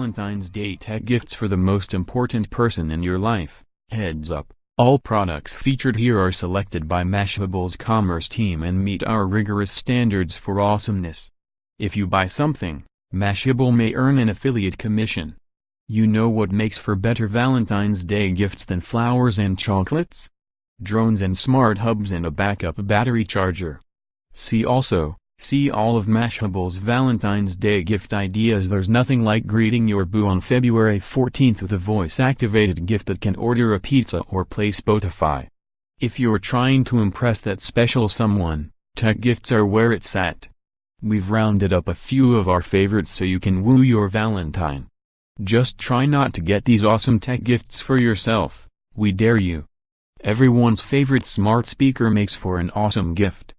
Valentine's Day tech gifts for the most important person in your life. Heads up, all products featured here are selected by Mashable's commerce team and meet our rigorous standards for awesomeness. If you buy something, Mashable may earn an affiliate commission. You know what makes for better Valentine's Day gifts than flowers and chocolates? Drones and smart hubs and a backup battery charger. See all of Mashable's Valentine's Day gift ideas. There's nothing like greeting your boo on February 14th with a voice-activated gift that can order a pizza or play Spotify. If you're trying to impress that special someone, tech gifts are where it's at. We've rounded up a few of our favorites so you can woo your Valentine. Just try not to get these awesome tech gifts for yourself, we dare you. Everyone's favorite smart speaker makes for an awesome gift.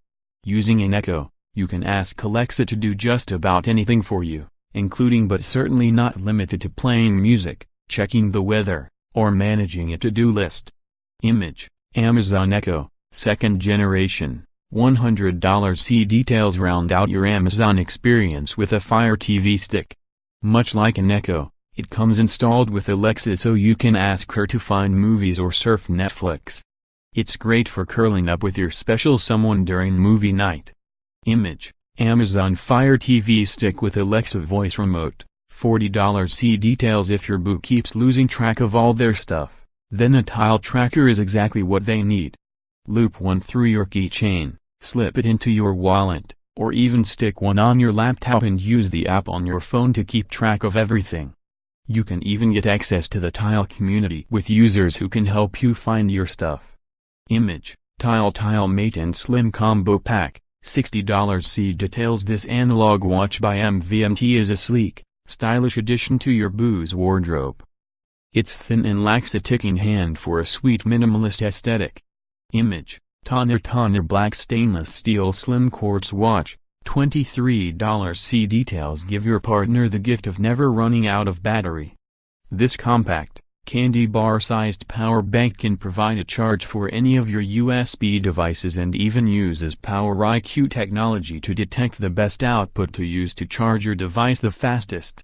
Using an Echo, you can ask Alexa to do just about anything for you, including but certainly not limited to playing music, checking the weather, or managing a to-do list. Image, Amazon Echo, 2nd generation, $100. See details. Round out your Amazon experience with a Fire TV stick. Much like an Echo, it comes installed with Alexa so you can ask her to find movies or surf Netflix. It's great for curling up with your special someone during movie night. Image, Amazon Fire TV stick with Alexa voice remote, $40. See details. If your boo keeps losing track of all their stuff, then a tile tracker is exactly what they need. Loop one through your keychain, slip it into your wallet, or even stick one on your laptop and use the app on your phone to keep track of everything. You can even get access to the Tile community with users who can help you find your stuff. Image, Tile Mate and Slim Combo Pack, $60. See details. This analog watch by MVMT is a sleek, stylish addition to your boo's wardrobe. It's thin and lacks a ticking hand for a sweet minimalist aesthetic. Image, Tonner Black Stainless Steel Slim Quartz Watch, $23. See details. Give your partner the gift of never running out of battery. This compact, candy bar-sized power bank can provide a charge for any of your USB devices and even uses Power IQ technology to detect the best output to use to charge your device the fastest.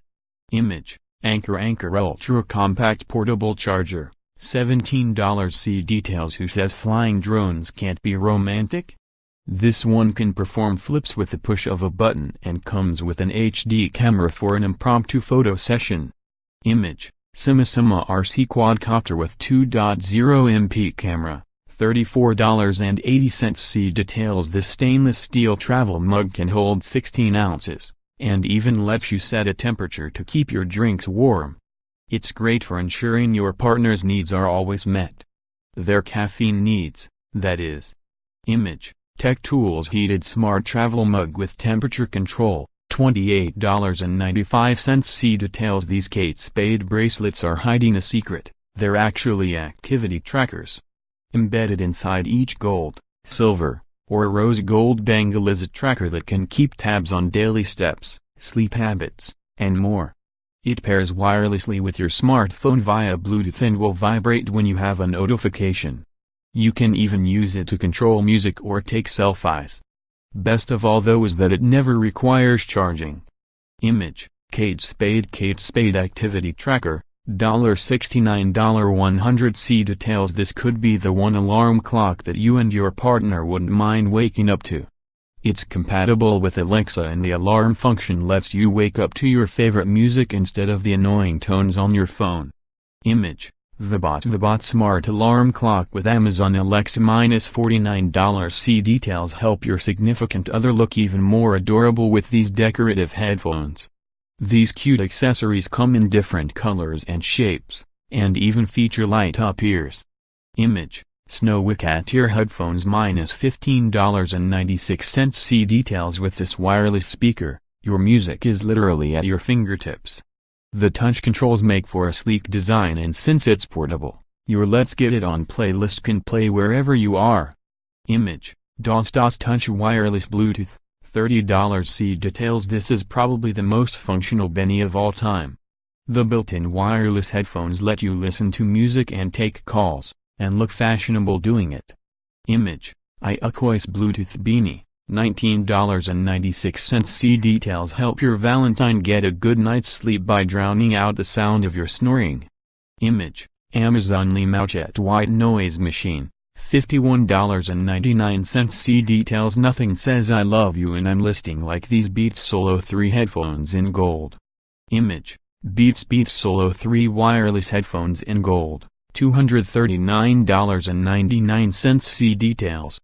Image, Anker Ultra Compact Portable Charger, $17. See details. Who says flying drones can't be romantic? This one can perform flips with the push of a button and comes with an HD camera for an impromptu photo session. Image, Sima RC Quadcopter with 2.0 MP camera, $34.80. See details. This stainless steel travel mug can hold 16 ounces, and even lets you set a temperature to keep your drinks warm. It's great for ensuring your partner's needs are always met. Their caffeine needs, that is. Image, Tech Tools Heated Smart Travel Mug with Temperature Control, $28.95. See details. These Kate Spade bracelets are hiding a secret. They're actually activity trackers. Embedded inside each gold, silver, or rose gold bangle is a tracker that can keep tabs on daily steps, sleep habits, and more. It pairs wirelessly with your smartphone via Bluetooth and will vibrate when you have a notification. You can even use it to control music or take selfies. Best of all though is that it never requires charging. Image, Kate Spade Activity Tracker, $69. 100. See details. This could be the one alarm clock that you and your partner wouldn't mind waking up to. It's compatible with Alexa and the alarm function lets you wake up to your favorite music instead of the annoying tones on your phone. Image, Vibot Smart Alarm Clock with Amazon Alexa, $49. See details. Help your significant other look even more adorable with these decorative headphones. These cute accessories come in different colors and shapes, and even feature light-up ears. Image, Snowy Cat Ear Headphones, $15.96. See details. With this wireless speaker, your music is literally at your fingertips. The touch controls make for a sleek design, and since it's portable, your Let's Get It On playlist can play wherever you are. Image, DOS Touch Wireless Bluetooth, $30. See details. This is probably the most functional Benny of all time. The built-in wireless headphones let you listen to music and take calls, and look fashionable doing it. Image, iAquois Bluetooth Beanie, $19.96. See details. Help your Valentine get a good night's sleep by drowning out the sound of your snoring. Image, Amazon Limouchet White Noise Machine, $51.99. See details. Nothing says I love you and I'm listing like these Beats Solo 3 headphones in gold. Image, Beats Solo 3 wireless headphones in gold, $239.99. See details.